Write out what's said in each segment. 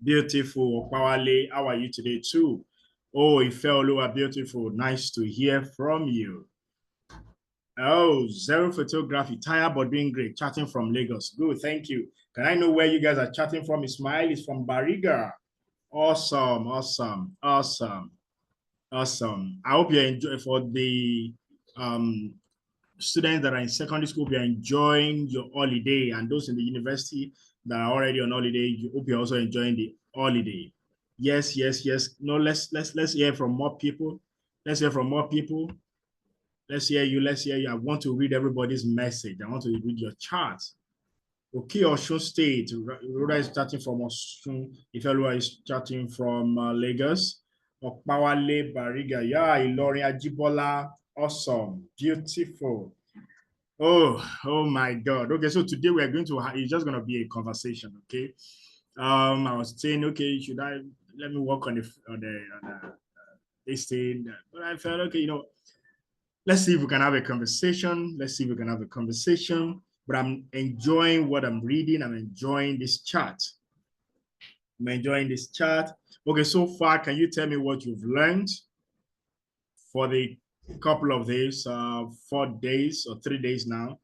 Beautiful. Pawale, how are you today too? Oh, Ifeoluwa, beautiful. Nice to hear from you. Oh, Zero Photography, tired but doing great. Chatting from Lagos. Good, thank you. Can I know where you guys are chatting from? Ismail is from Bariga. Awesome, awesome, awesome, awesome. I hope you enjoy for the students that are in secondary school, you're enjoying your holiday, and those in the university that are already on holiday, you hope you're also enjoying the holiday. Yes, yes, yes. No, let's hear from more people. Let's hear from more people. Let's hear you. Let's hear you. I want to read everybody's message. I want to read your chart. Okay, Osun State. Rhoda is starting from Osun. Ifeoluwa is starting from Lagos. Okpawale Bariga. Yeah, Ilorin Ajibola. Awesome. Beautiful. Oh my God. Okay, so today we're going to it's just going to be a conversation. Okay. I was saying, okay, should I let me work on the this thing? But I felt okay, let's see if we can have a conversation. Let's see if we can have a conversation. But I'm enjoying what I'm reading. I'm enjoying this chart. I'm enjoying this chart. Okay, so far, can you tell me what you've learned for the couple of days, 4 days or 3 days now?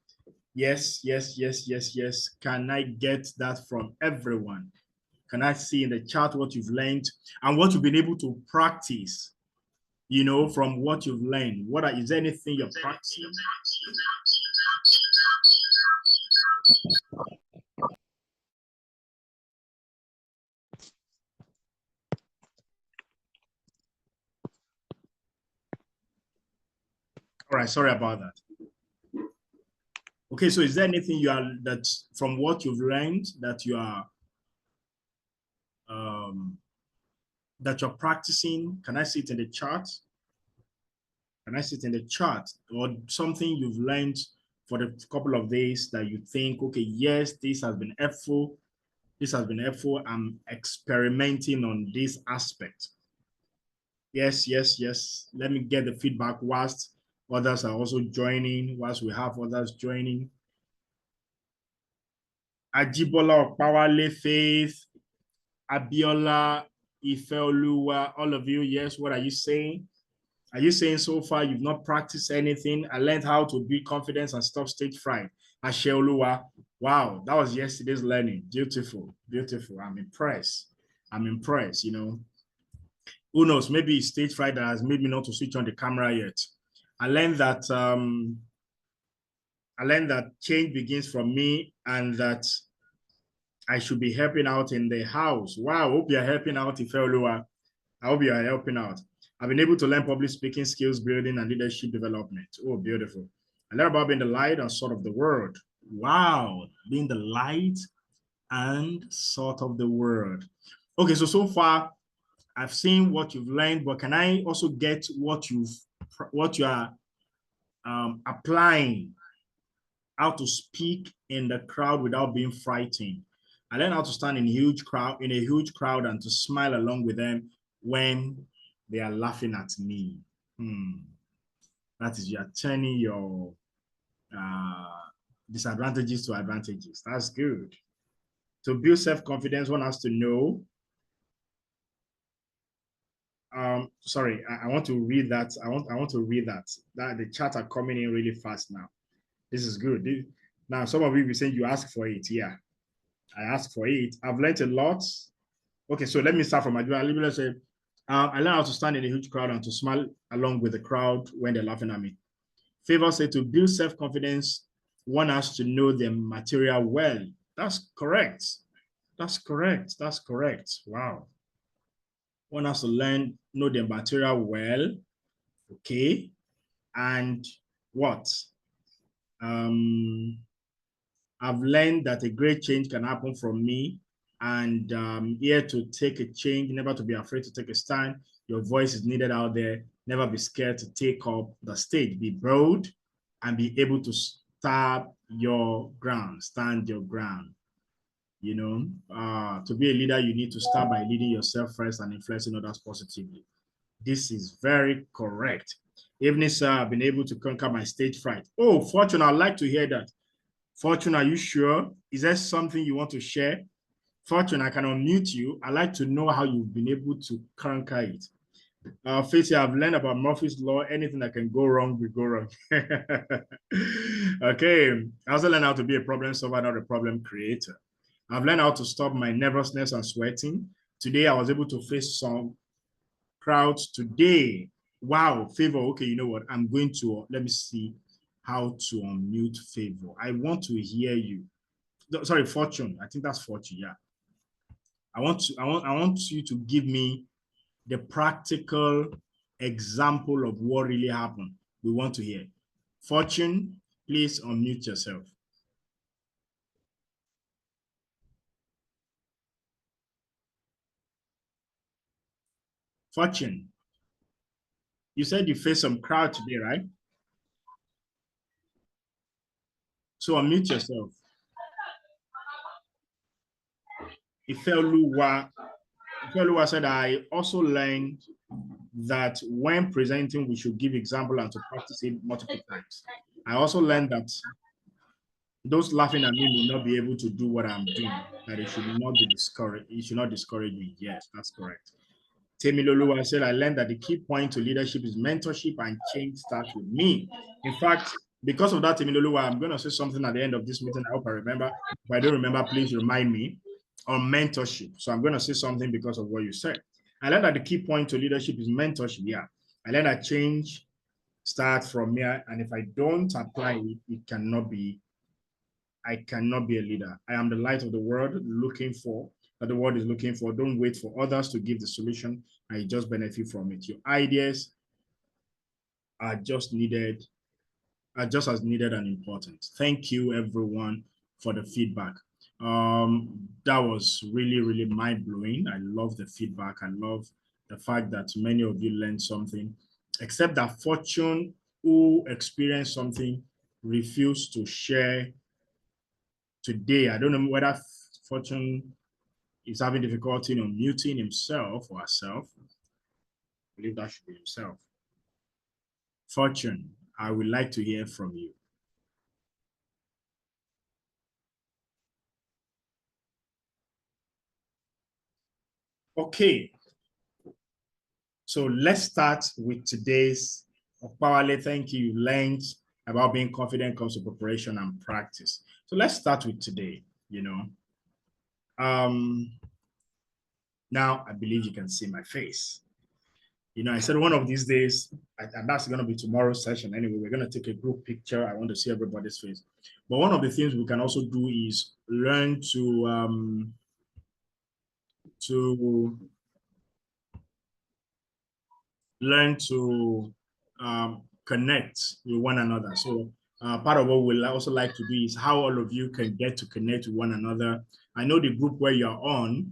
Yes, yes, yes, yes, yes. Can I get that from everyone? Can I see in the chat what you've learned and what you've been able to practice, from what you've learned? Is there anything you're practicing? All right, sorry about that. Okay, so is there anything that from what you've learned that you're practicing? Can I see it in the chart? Can I see it in the chart? Or something you've learned for the couple of days that you think, okay, yes, this has been helpful. This has been helpful. I'm experimenting on this aspect. Yes, yes, yes. Let me get the feedback whilst others are also joining, whilst we have others joining. Ajibola Okpawale, Faith, Abiola, Ifeoluwa, all of you, yes, what are you saying? Are you saying so far you've not practiced anything? I learned how to build confidence and stop stage fright. Asheoluwa, wow, that was yesterday's learning. Beautiful, beautiful. I'm impressed. I'm impressed, Who knows, maybe it's stage fright that has made me not to switch on the camera yet. I learned that change begins from me and that I should be helping out in the house. Wow, hope you're helping out, Ifeoluwa. I hope you are helping out. I've been able to learn public speaking skills building and leadership development. Oh, beautiful. I learned about being the light and salt of the world. Wow, being the light and salt of the world. Okay, so far I've seen what you've learned, but can I also get what you are applying? How to speak in the crowd without being frightened. I learned how to stand in a huge crowd and to smile along with them when they are laughing at me. That is, you're turning your disadvantages to advantages. That's good. To build self-confidence, one has to know. Sorry, I want to read that. I want to read that. That the chat are coming in really fast now. This is good. Now, some of you will be saying you ask for it. Yeah, I asked for it. I've learned a lot. Okay, so let me start from my journal. Let me say, I learned how to stand in a huge crowd and to smile along with the crowd when they're laughing at me. Favor said to build self-confidence, one has to know the material well. That's correct. That's correct. That's correct. Wow. One has to know the material well. Okay. And what? I've learned that a great change can happen from me, and here to take a change, never to be afraid to take a stand. Your voice is needed out there. Never be scared to take up the stage. Be bold and be able to stand your ground. To be a leader, you need to start by leading yourself first and influencing others positively. This is very correct. Evening, sir, I've been able to conquer my stage fright. Oh, Fortune, I'd like to hear that. Fortune, are you sure? Is there something you want to share? Fortune, I can unmute you. I'd like to know how you've been able to conquer it. Facey, I've learned about Murphy's Law. Anything that can go wrong will go wrong. Okay. I also learned how to be a problem solver, not a problem creator. I've learned how to stop my nervousness and sweating. Today, I was able to face some crowds today. Wow, Favor. Okay, you know what? I'm going to, let me see how to unmute Favor. I want to hear you. Sorry, Fortune. I think that's Fortune. Yeah. I want you to give me the practical example of what really happened. We want to hear. Fortune, please unmute yourself. Fortune, you said you faced some crowd today, right? So unmute yourself. Ifeluwa said, I also learned that when presenting, we should give example and to practice it multiple times. I also learned that those laughing at me may not be able to do what I'm doing, that it should not be discouraged. It should not discourage me. Yes, that's correct. Temiloluwa said, I learned that the key point to leadership is mentorship and change starts with me. In fact, because of that, Temiloluwa, I'm going to say something at the end of this meeting. I hope I remember. If I don't remember, please remind me on mentorship. So I'm going to say something because of what you said. I learned that the key point to leadership is mentorship. Yeah. I learned that change starts from here. And if I don't apply it, I cannot be a leader. I am the light of the world that the world is looking for. Don't wait for others to give the solution. I just benefit from it. Your ideas are just as needed and important. Thank you, everyone, for the feedback. That was really, really mind-blowing. I love the feedback. I love the fact that many of you learned something, except that Fortune, who experienced something, refused to share today. I don't know whether Fortune is having difficulty in muting himself or herself. I believe that should be himself. Fortune, I would like to hear from you. Okay. So let's start with today's Okpawale. Thank you. You learned about being confident comes to preparation and practice. So let's start with today, Now I believe you can see my face. I said one of these days, and that's going to be tomorrow's session anyway, we're going to take a group picture. I want to see everybody's face. But one of the things we can also do is learn to connect with one another. So part of what we'll also like to do is how all of you can get to connect with one another. I know the group where you're on,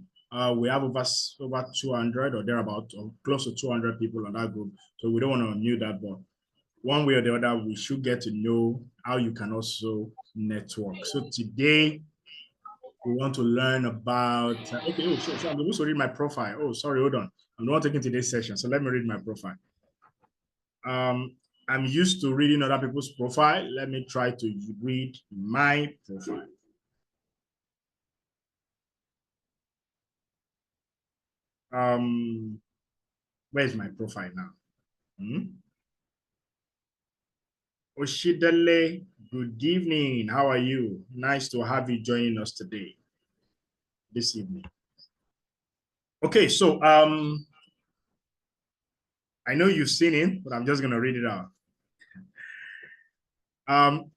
we have over 200 or thereabout, or close to 200 people on that group. So we don't want to unmute that, but one way or the other, we should get to know how you can also network. So today, we want to learn about, okay, oh, sure, I'm supposed to read my profile. Oh, sorry, hold on. I'm not taking today's session, so let me read my profile. I'm used to reading other people's profile. Let me try to read my profile. Where's my profile now? Oshidele, good evening. How are you? Nice to have you joining us today, this evening. Okay, so I know you've seen it, but I'm just going to read it out.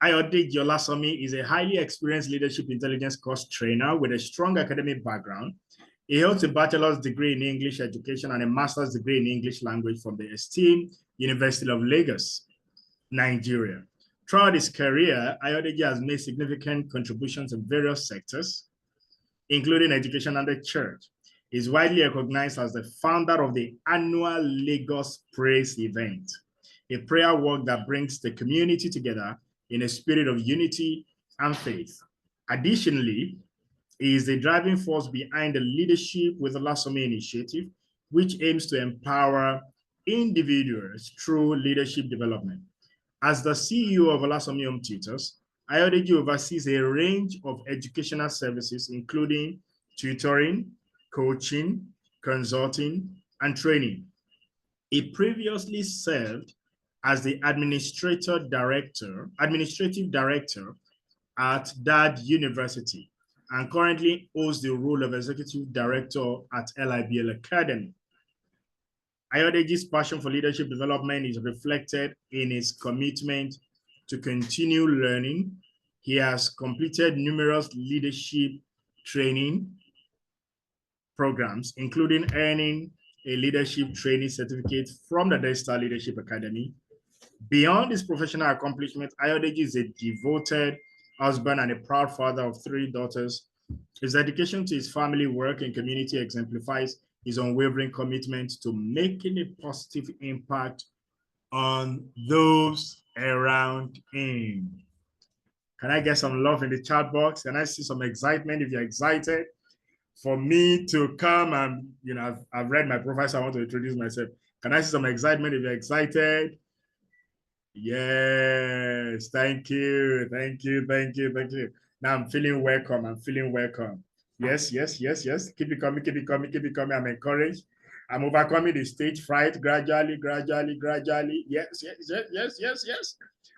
Ayodeji Olasanmi is a highly experienced leadership intelligence course trainer with a strong academic background. He holds a bachelor's degree in English education and a master's degree in English language from the esteemed University of Lagos, Nigeria. Throughout his career, Ayodeji has made significant contributions in various sectors, including education and the church. He is widely recognized as the founder of the annual Lagos Praise event, a prayer walk that brings the community together in a spirit of unity and faith. Additionally, he is the driving force behind the Leadership with Olasanmi initiative, which aims to empower individuals through leadership development. As the CEO of Olasanmi Home Tutors, Ayodeji oversees a range of educational services, including tutoring, coaching, consulting, and training. He previously served as the administrative director at that university and currently holds the role of executive director at LIBL Academy. Ayodeji's passion for leadership development is reflected in his commitment to continue learning. He has completed numerous leadership training programs, including earning a leadership training certificate from the Daystar Leadership Academy. Beyond his professional accomplishments, Ayodeji is a devoted husband and a proud father of 3 daughters. His dedication to his family, work, and community exemplifies his unwavering commitment to making a positive impact on those around him. Can I get some love in the chat box? Can I see some excitement if you're excited for me to come and, I've read my profile, so I want to introduce myself. Can I see some excitement if you're excited? Yes, thank you. Now I'm feeling welcome. Yes. Keep it coming. I'm encouraged. I'm overcoming the stage fright gradually. Yes.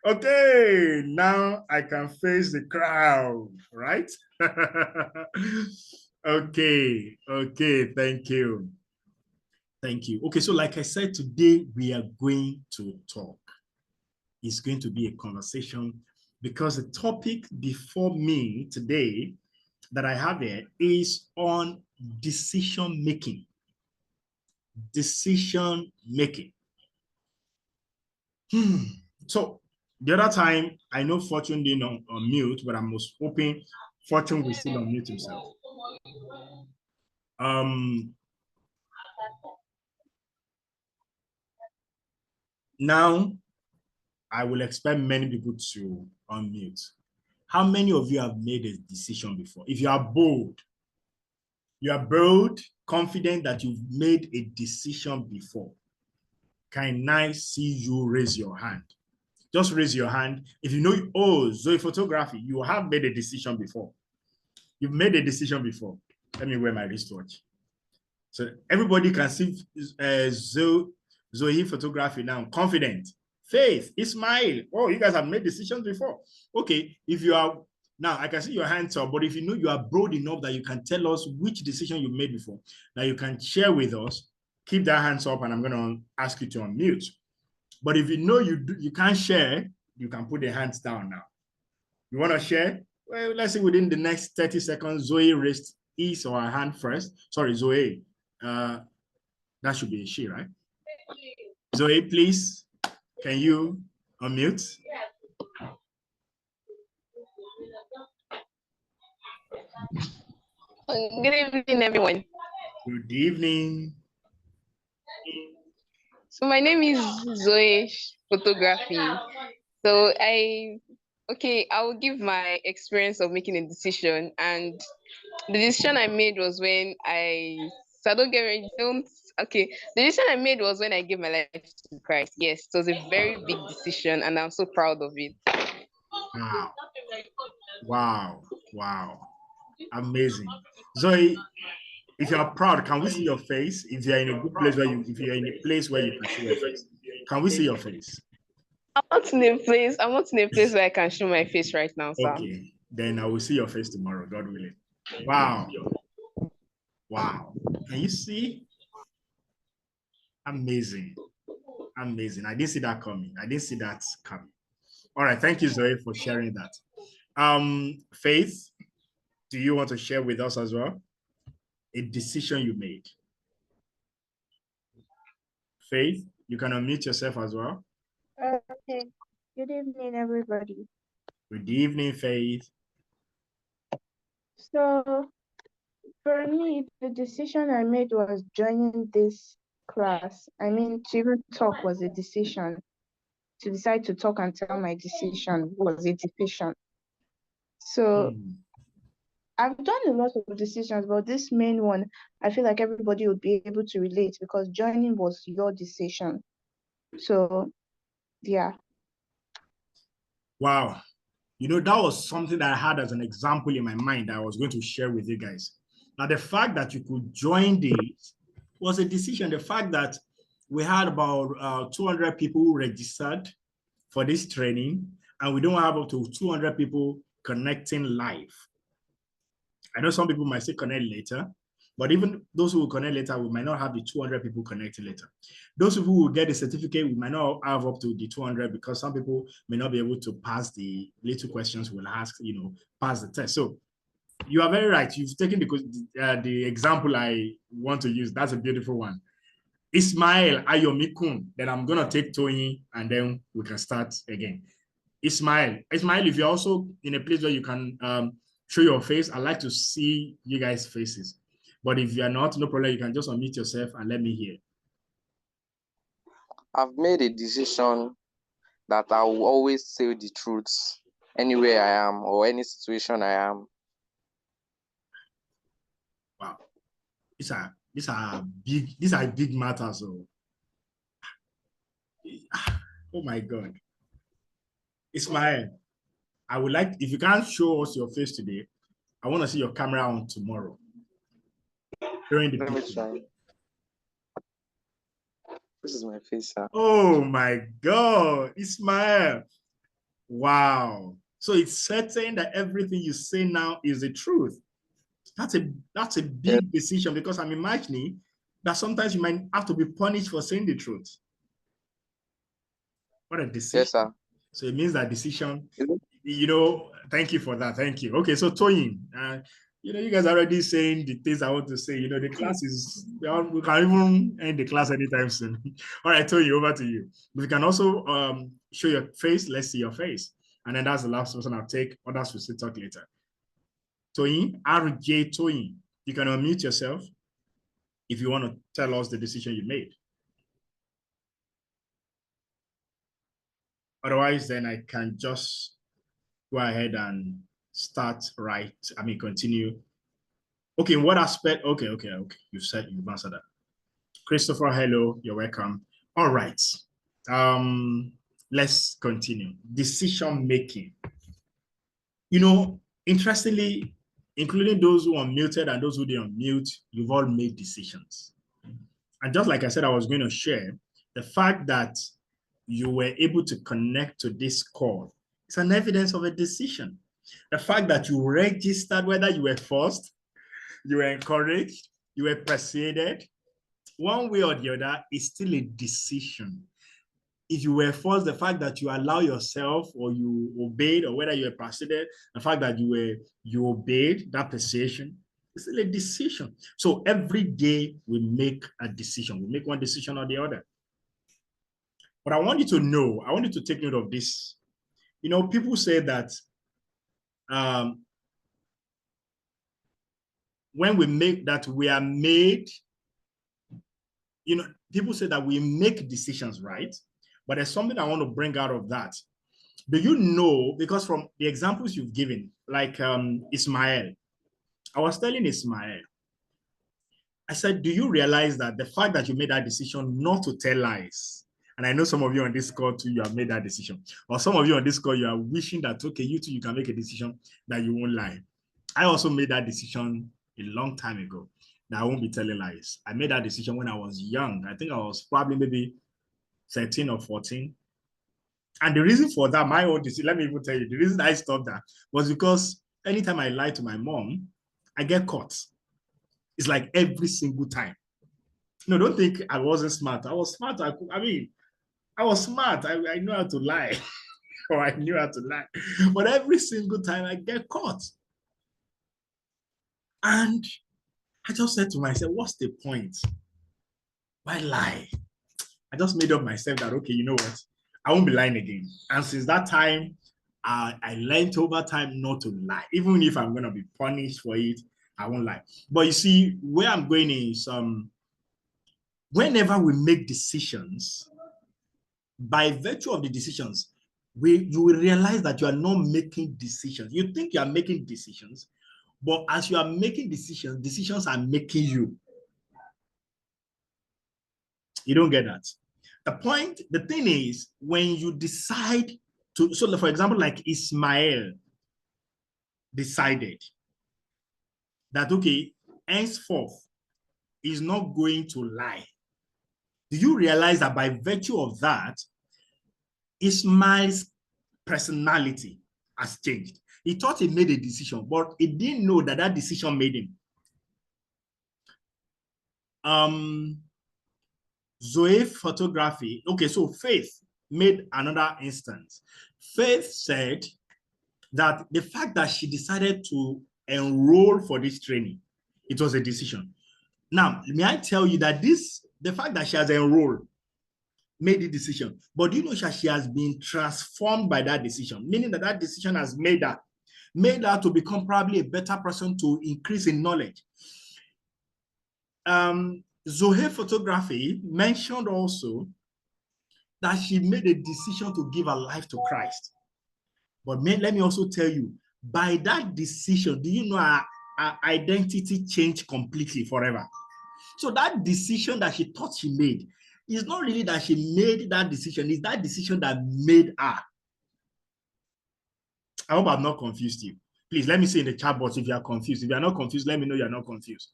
Okay, now I can face the crowd, right? Okay, thank you. Okay, so like I said, today we are going to talk. It's going to be a conversation because the topic before me today that I have here is on decision making. So the other time, I know Fortune didn't on mute, but I'm most hoping Fortune will still unmute himself. Now, I will expect many people to unmute. How many of you have made a decision before? If you are bold, confident that you've made a decision before, can I see you raise your hand? Just raise your hand. If you know, oh, Zoe Photography, you have made a decision before. You've made a decision before. Let me wear my wristwatch. So everybody can see Zoe Photography now. Confident. Faith, Ismail. Oh, you guys have made decisions before. Okay, if you are, now I can see your hands up, but if you know you are broad enough that you can tell us which decision you made before, that you can share with us, keep that hands up and I'm going to ask you to unmute. But if you know you can't share, you can put the hands down now. You want to share? Well, let's see within the next 30 seconds, Zoe raised his or her hand first. Sorry, Zoe. That should be a she, right? Zoe, please, can you unmute? Good evening, everyone. Good evening. So my name is Zoe Photography. So I will give my experience of making a decision, and the decision I made was when the decision I made was when I gave my life to Christ. Yes, it was a very big decision, and I'm so proud of it. Wow. Amazing. Zoe, if you are proud, can we see your face? If you're in a good place if you're in a place where you can show your face, can we see your face? I'm not in a place where I can show my face right now, sir. Okay, then I will see your face tomorrow, God willing. Wow. Can you see? Amazing. I didn't see that coming. All right, thank you, Zoe, for sharing that. Faith, do you want to share with us as well a decision you made? Faith, you can unmute yourself as well. Okay. Good evening, everybody. Good evening, Faith. So, for me, the decision I made was joining this class. I mean, to even talk was a decision. To decide to talk and tell my decision was a decision. So, I've done a lot of decisions, but this main one, I feel like everybody would be able to relate because joining was your decision. So, yeah. Wow. You know, that was something that I had as an example in my mind that I was going to share with you guys. Now, the fact that you could join this was a decision. The fact that we had about 200 people who registered for this training, and we don't have up to 200 people connecting live. I know some people might say connect later, but even those who will connect later, we might not have the 200 people connecting later. Those people who will get the certificate, we might not have up to the 200 because some people may not be able to pass the little questions we'll ask, pass the test. So you are very right. You've taken the example I want to use. That's a beautiful one. Ismail Ayomikun. Then I'm going to take Tony and then we can start again. Ismail, if you're also in a place where you can show your face, I'd like to see you guys' faces. But if you're not, no problem. You can just unmute yourself and let me hear. I've made a decision that I will always say the truth anywhere I am or any situation I am. Wow. These are big matters. So. Oh my God. Ismail, I would like, if you can't show us your face today, I want to see your camera on tomorrow. During the picture. This is my face, sir. Oh my God, Ismail. Wow. So it's certain that everything you say now is the truth. That's a big decision, because I'm imagining that sometimes you might have to be punished for saying the truth. What a decision. Yes, sir. So it means that decision, thank you for that. Thank you. Okay, so Toyin, you guys are already saying the things I want to say. The class is, we can even end the class anytime soon. All right, Toyin, over to you. We can also show your face. Let's see your face. And then that's the last person I'll take. Others will still talk later. Toyin, RJ Toyin, you can unmute yourself if you want to tell us the decision you made. Otherwise, then I can just go ahead and continue. Okay, in what aspect? Okay. You've answered that. Christopher, hello, you're welcome. All right. Let's continue. Decision making. Interestingly, including those who are muted and those who didn't unmute, you've all made decisions. And just like I said, I was going to share the fact that you were able to connect to this call. It's an evidence of a decision. The fact that you registered, whether you were forced, you were encouraged, you were persuaded, one way or the other, is still a decision. If you were forced, the fact that you allow yourself or you obeyed, or whether you were persuaded, the fact that you obeyed that persuasion, it's still a decision. So every day we make a decision. We make one decision or the other. But I want you to take note of this. People say that when we make that, we are made, people say that we make decisions, right? But there's something I want to bring out of that. Do you know, because from the examples you've given, like Ismail, I was telling Ismail, I said, do you realize that the fact that you made that decision not to tell lies, and I know some of you on this call too, you have made that decision. Or some of you on this call, you are wishing that, okay, you too, you can make a decision that you won't lie. I also made that decision a long time ago that I won't be telling lies. I made that decision when I was young. I think I was probably maybe 13 or 14. And the reason for that, my own decision, let me even tell you, the reason I stopped that was because anytime I lied to my mom, I get caught. It's like every single time. No, don't think I wasn't smart. I was smart. I was smart. I knew how to lie. Or I knew how to lie. But every single time I get caught. And I just said to myself, what's the point? Why lie? I just made up myself that, okay, you know what? I won't be lying again. And since that time, I learned over time not to lie. Even if I'm going to be punished for it, I won't lie. But you see, where I'm going is, whenever we make decisions, by virtue of the decisions, you will realize that you are not making decisions. You think you are making decisions, but as you are making decisions, decisions are making you. You don't get that. The thing is, when you decide to, so for example, like Ismail decided that, okay, henceforth is not going to lie. Do you realize that by virtue of that, Ismail's personality has changed? He thought he made a decision, but he didn't know that that decision made him. Zoe photography. Okay, so Faith made another instance. Faith said that the fact that she decided to enroll for this training, it was a decision. Now, may I tell you that the fact that she has enrolled made the decision, but you know that she has been transformed by that decision, meaning that that decision has made her to become probably a better person, to increase in knowledge. Zoe photography mentioned also that she made a decision to give her life to Christ. But let me also tell you, by that decision, do you know her identity changed completely forever? So that decision that she thought she made is not really that she made that decision, it's that decision that made her. I hope I've not confused you. Please let me see in the chat box if you are confused. If you are not confused, let me know you are not confused.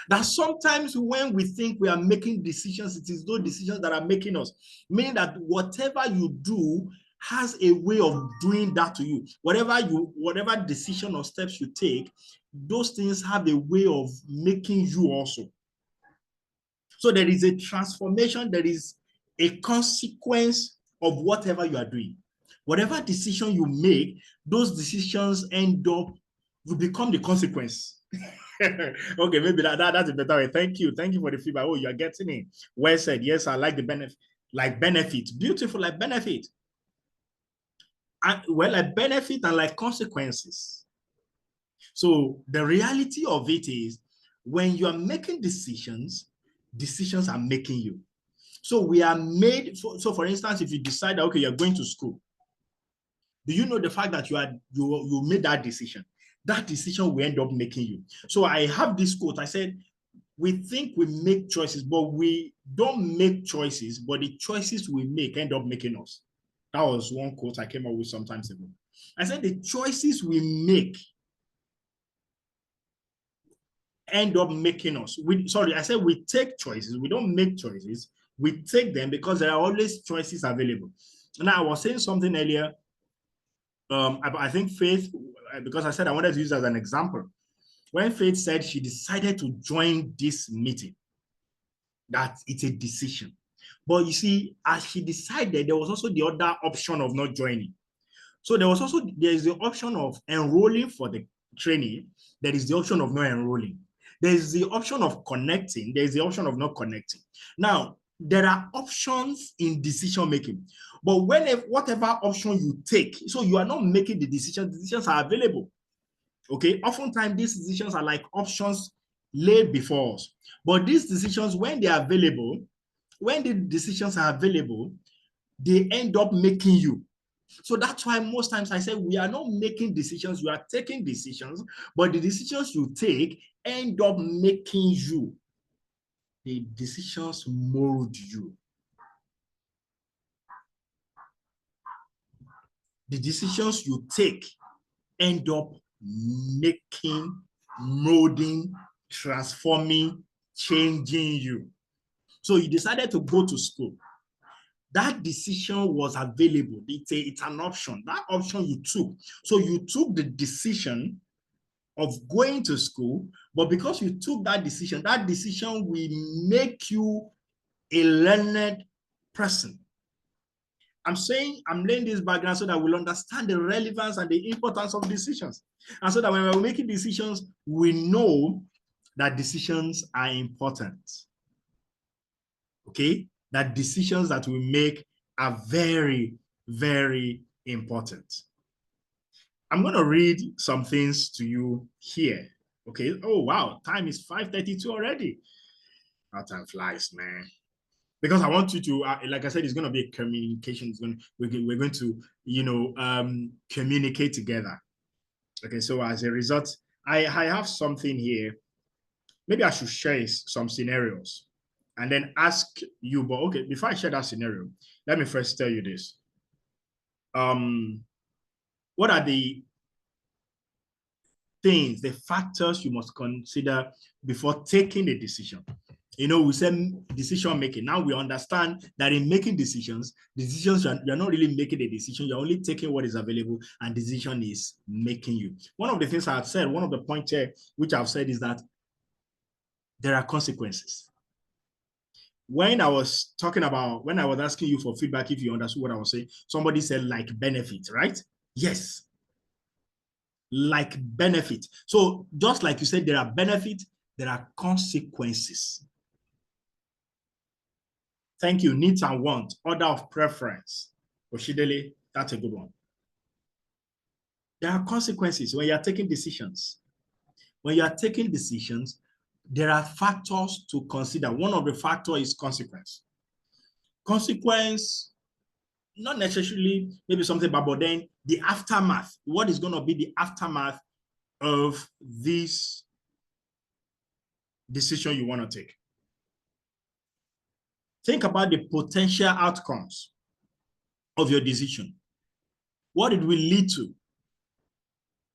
That sometimes when we think we are making decisions, it is those decisions that are making us. Meaning that whatever you do has a way of doing that to you. Whatever decision or steps you take, those things have a way of making you also. So there is a transformation, there is a consequence of whatever you are doing. Whatever decision you make, those decisions end up, you become the consequence. Okay, maybe that's a better way. Thank you for the feedback. Oh, you are getting it. Well said. Yes, I like the benefit. Like benefit. Beautiful, like benefit. And well, like benefit and like consequences. So the reality of it is, when you are making decisions, decisions are making you. So we are made. So for instance, if you decide that, okay, you're going to school, do you know the fact that you made that decision? That decision will end up making you. So I have this quote. I said, we think we make choices, but we don't make choices, but the choices we make end up making us. That was one quote I came up with some time ago. I said the choices we make end up making us. I said we take choices. We don't make choices. We take them because there are always choices available. Now, I was saying something earlier. I think Faith, because I said I wanted to use it as an example. When Faith said she decided to join this meeting, that it's a decision. But you see, as she decided, there was also the other option of not joining. So there is the option of enrolling for the training. There is the option of not enrolling. There is the option of connecting. There is the option of not connecting. Now, there are options in decision making, but whatever option you take, so you are not making the decisions are available. Okay, oftentimes these decisions are like options laid before us, but these decisions, when they are available, when the decisions are available, they end up making you. So that's why most times I say we are not making decisions, you are taking decisions, but the decisions you take end up making you. The decisions mold you. The decisions you take end up making, molding, transforming, changing you. So you decided to go to school. That decision was available. It's an option. That option you took. So you took the decision of going to school, but because you took that decision will make you a learned person. I'm laying this background so that we'll understand the relevance and the importance of decisions. And so that when we're making decisions, we know that decisions are important. Okay? That decisions that we make are very, very important. I'm going to read some things to you here. Okay? Oh, wow. Time is 5:32 already. How time flies, man. Because I want you to, like I said, it's going to be a communication. We're going to, communicate together. Okay, so as a result, I have something here. Maybe I should share some scenarios and then ask you. But okay, before I share that scenario, let me first tell you this. What are the things, the factors you must consider before taking a decision. You know, we say decision making. Now we understand that in making decisions, you're not really making a decision. You're only taking what is available, and decision is making you. One of the things I've said, one of the points here, which I've said, is that there are consequences. When I was asking you for feedback, if you understood what I was saying, somebody said like benefit, right? Yes. Like benefit. So just like you said, there are benefits, there are consequences. Thank you. Needs and wants, order of preference. Oshidele, that's a good one. There are consequences when you're taking decisions. When you're taking decisions, there are factors to consider. One of the factors is consequence. Consequence, not necessarily maybe something bad, but then the aftermath. What is going to be the aftermath of this decision you want to take? Think about the potential outcomes of your decision. What it will lead to.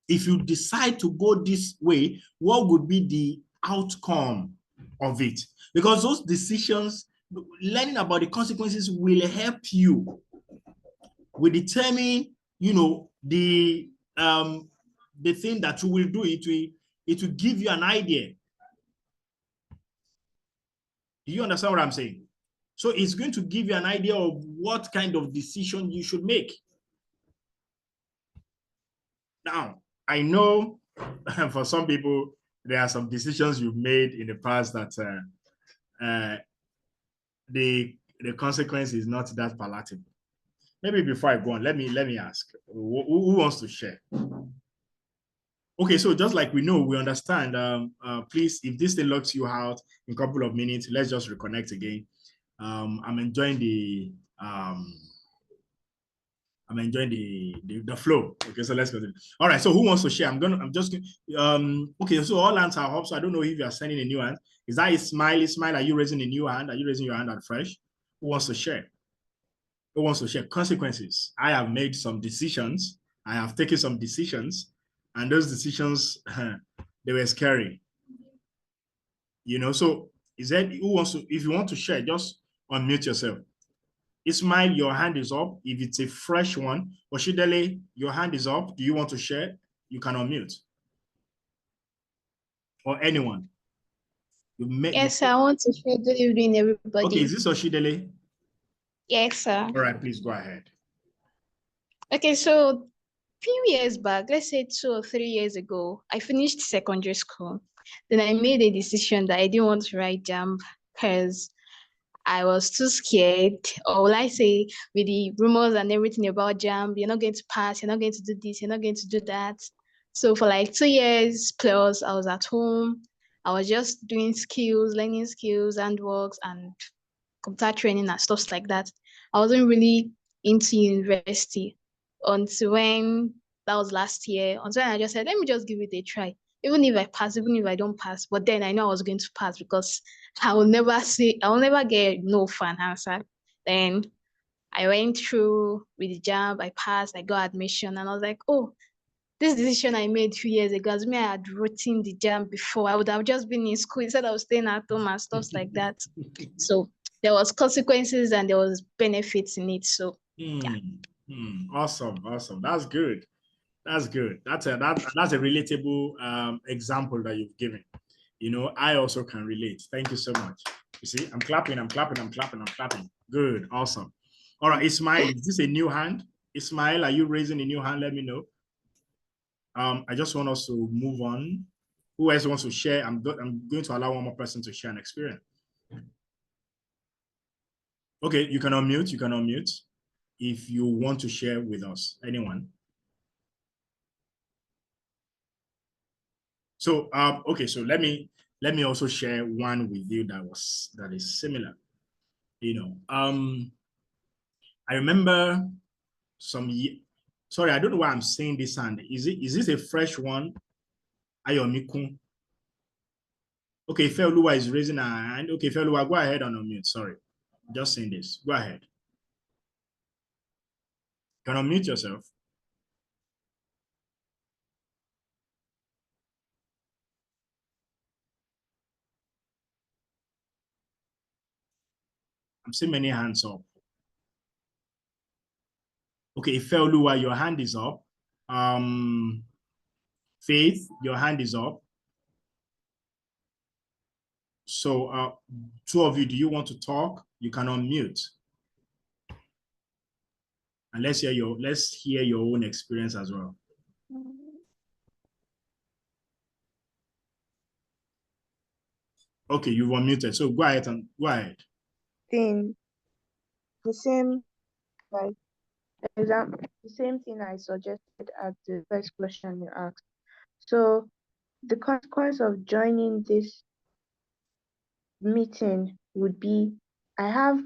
If you decide to go this way, what would be the outcome of it? Because those decisions, learning about the consequences will help you. Will determine, you know, the thing that you will do. It will give you an idea. Do you understand what I'm saying? So it's going to give you an idea of what kind of decision you should make. Now, I know for some people, there are some decisions you've made in the past that the consequence is not that palatable. Maybe before I go on, let me ask, who wants to share? Okay, so just like we understand, please, if this thing locks you out in a couple of minutes, let's just reconnect again. I'm enjoying the flow. Okay, so let's go. All right, so who wants to share? Okay, so all hands are up. So I don't know if you are sending a new hand. Is that Ismail? Ismail, are you raising a new hand? Are you raising your hand at fresh? Who wants to share? Who wants to share consequences? I have made some decisions. I have taken some decisions, and those decisions they were scary. You know, so is that who wants to? If you want to share, just unmute yourself. Ismail, your hand is up. If it's a fresh one, Oshidele, your hand is up. Do you want to share? You can unmute. Or anyone. Yes, I want to share. Good evening, everybody. Okay, is this Oshidele? Yes, sir. All right, please go ahead. Okay, so a few years back, let's say 2 or 3 years ago, I finished secondary school. Then I made a decision that I didn't want to write JAMB because I was too scared. Or will I say, with the rumors and everything about JAMB, you're not going to pass, you're not going to do this, you're not going to do that. So for like 2 years plus, I was at home. I was just doing skills, learning skills, handworks, and computer training and stuff like that. I wasn't really into university until when that was last year. Until when I just said, let me just give it a try. Even if I pass, even if I don't pass, but then I know I was going to pass because I will never get no for an answer. Then I went through with the JAMB, I passed, I got admission, and I was like, oh, this decision I made 2 years ago, as me, I had written the JAMB before. I would have just been in school instead of staying at home and stuff like that. So there was consequences and there was benefits in it. So yeah. Awesome. That's good. That's a relatable example that you've given. You know, I also can relate. Thank you so much. You see, I'm clapping. Good, awesome. All right, Ismail, is this a new hand? Ismail, are you raising a new hand? Let me know. I just want us to move on. Who else wants to share? I'm going to allow one more person to share an experience. Okay, you can unmute if you want to share with us. Anyone? So okay, so let me also share one with you that is similar. You know, I remember sorry, I don't know why I'm saying this hand. Is this a fresh one? Ayomikun. Okay, Feoluwa is raising her hand. Okay, Feoluwa, go ahead and unmute. Sorry, just saying this. Go ahead. You can unmute yourself. I'm seeing many hands up. Okay, Ifeoluwa, your hand is up. Faith, your hand is up. So two of you, do you want to talk? You can unmute. And let's hear your own experience as well. Okay, you've unmuted. So go ahead and go ahead. Thing, the same, like example, the same thing I suggested at the first question you asked. So the consequence of joining this meeting would be I have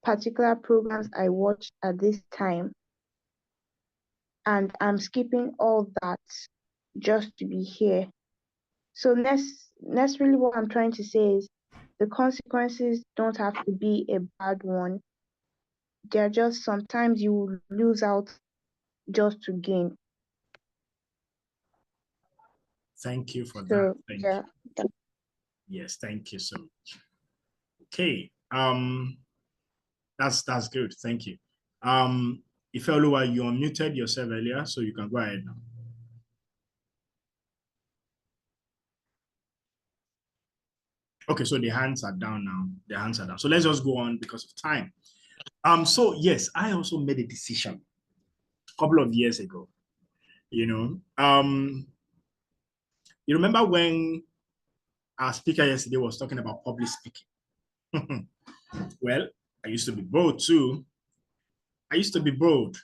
particular programs I watch at this time, and I'm skipping all that just to be here. So necessarily what I'm trying to say is the consequences don't have to be a bad one. They're just sometimes you will lose out just to gain. Thank you for that. So Thank yeah. you. Yes, thank you so much. Okay. That's good. Thank you. Ifeoluwa, you unmuted yourself earlier, so you can go ahead now. Okay, so the hands are down now. The hands are down. So let's just go on because of time. So yes, I also made a decision a couple of years ago. You remember when our speaker yesterday was talking about public speaking? Well, I used to be bold too. I used to be bold,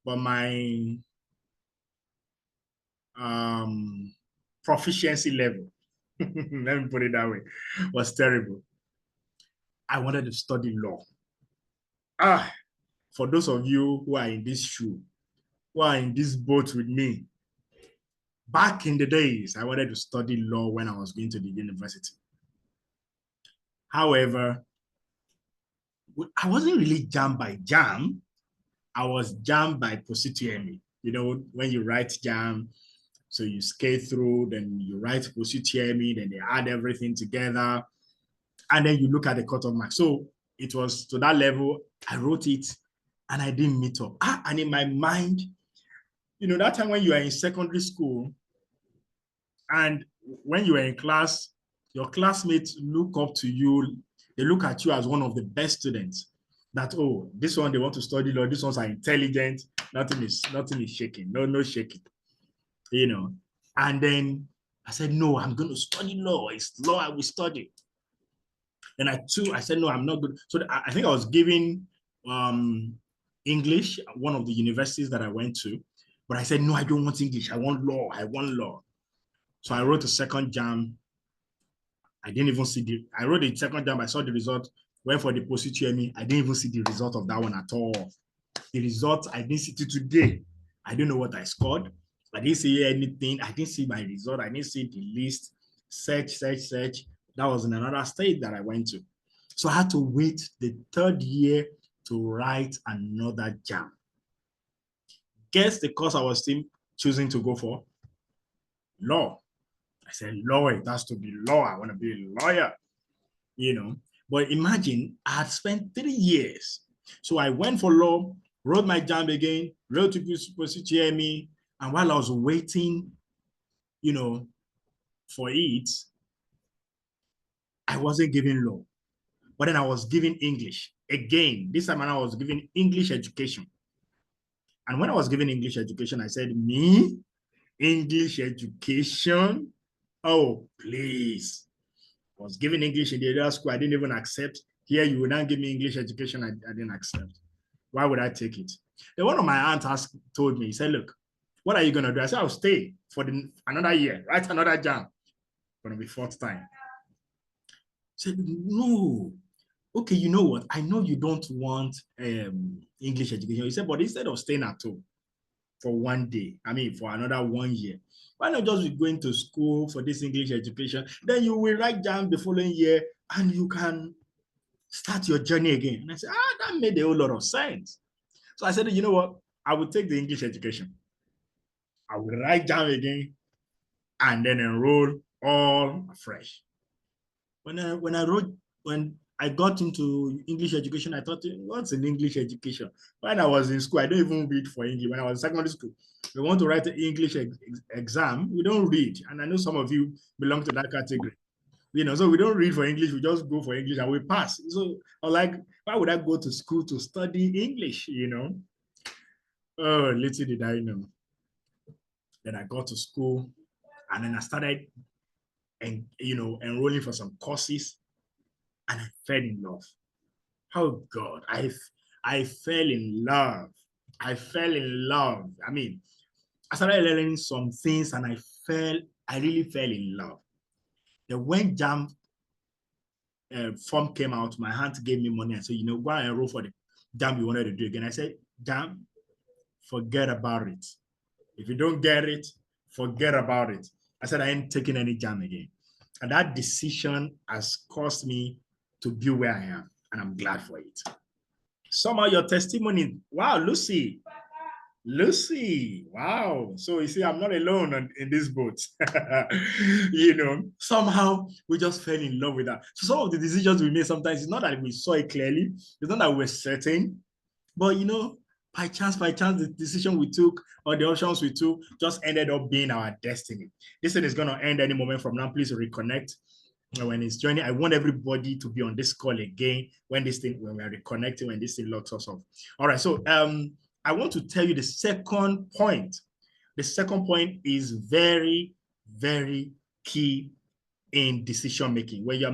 but my proficiency level, let me put it that way, was terrible. I wanted to study law. For those of you who are in this shoe, who are in this boat with me, back in the days, I wanted to study law when I was going to the university. However, I wasn't really jammed by jam. I was jammed by positemi. When you write jam, so you skate through, then you write positemi, then they add everything together, and then you look at the cutoff mark. So it was to that level. I wrote it, and I didn't meet up. And in my mind, that time when you are in secondary school, and when you are in class, your classmates look up to you. They look at you as one of the best students. That, oh, this one, they want to study law. These ones are intelligent. Nothing is shaking. No shaking. And then I said, no, I'm going to study law. It's law I will study. And I said, no, I'm not good. So I think I was giving English at one of the universities that I went to. But I said, no, I don't want English. I want law. I want law. So I wrote a second jam. I didn't even see I wrote the second jam. I saw the result. Went for the post-UTME. I didn't even see the result of that one at all. The result, I didn't see it today. I don't know what I scored. I didn't see anything. I didn't see my result. I didn't see the list. Search. That was in another state that I went to. So I had to wait the third year to write another jam. Guess the course I was still choosing to go for? Law. I said, law, it has to be law. I want to be a lawyer, But imagine I had spent 3 years. So I went for law, wrote my jam again, wrote to GME, and while I was waiting, for it, I wasn't giving law, but then I was giving English. Again, this time I was giving English education. And when I was giving English education, I said, me? English education? Oh, please. I was giving English in the other school. I didn't even accept. Here, you would not give me English education. I didn't accept. Why would I take it? Then one of my aunts told me, he said, look, what are you going to do? I said, I'll stay for another year, write another jam. Going to be fourth time. I said, no. Okay, you know what? I know you don't want English education. He said, but instead of staying at home for one day, for another 1 year, why not just be going to school for this English education? Then you will write jam the following year and you can start your journey again. And I said, that made a whole lot of sense. So I said, you know what? I will take the English education. I will write jam again and then enroll all afresh. When I got into English education. I thought, what's an English education? When I was in school, I don't even read for English. When I was in secondary school, we want to write an English exam. We don't read. And I know some of you belong to that category. So we don't read for English. We just go for English and we pass. So I was like, why would I go to school to study English, Oh, little did I know. Then I got to school and then I started enrolling for some courses and I fell in love. Oh God, I fell in love. I fell in love. I mean, I started learning some things and I really fell in love. Then when JAMB form came out, my aunt gave me money and said, go and enroll for the JAMB you wanted to do again. I said, JAMB, forget about it. If you don't get it, forget about it. I said, I ain't taking any JAMB again. And that decision has caused me to be where I am, and I'm glad for it. Somehow your testimony, wow, Lucy, wow. So you see, I'm not alone in this boat. Somehow we just fell in love with that. So some of the decisions we made sometimes, it's not that we saw it clearly, it's not that we're certain, but by chance, the decision we took or the options we took just ended up being our destiny. This thing is going to end any moment from now. Please reconnect. When it's joining, I want everybody to be on this call again when we are reconnecting, when this thing locks us off. All right, so I want to tell you the second point. The second point is very, very key in decision making. When you're